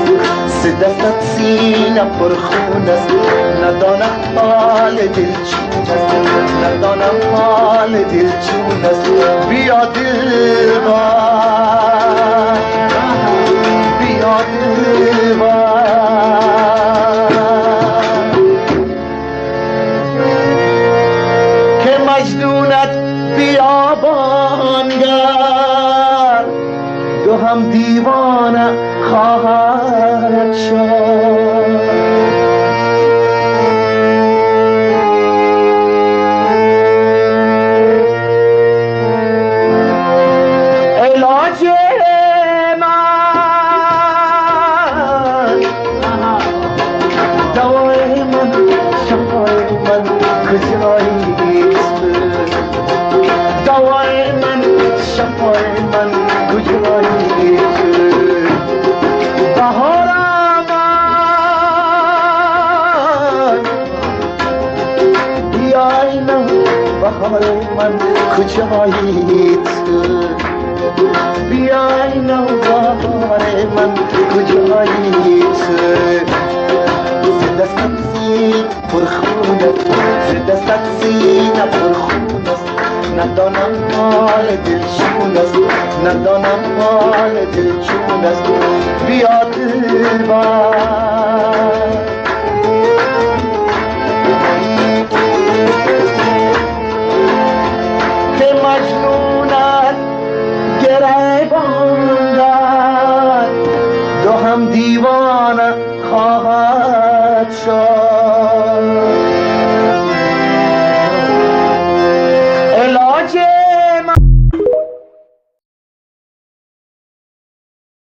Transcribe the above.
است، سه دستت سینه پر خون است، ندانم حال دل چون است، ندانم حال دل چون است. بیا دلبر، بیا دلبر که مجنونت بیابان گرد، دو هم دیوانه خواهد شد. علاج من، دوای من، شفای من کجاییست؟ دوای من، شفای من کجاییست؟ بهار آمد، بیای نه بهار من کجاییست؟ بیای نه بهار من کجاییست؟ سه دستت سینه پر خون است، سه دستت سینه پر خون است، ندانم حال دل چون است، ندانم حال دل چون است. بیا دلبر، که مجنونت گریبان داد، دو هم دیوانه خواهد شد.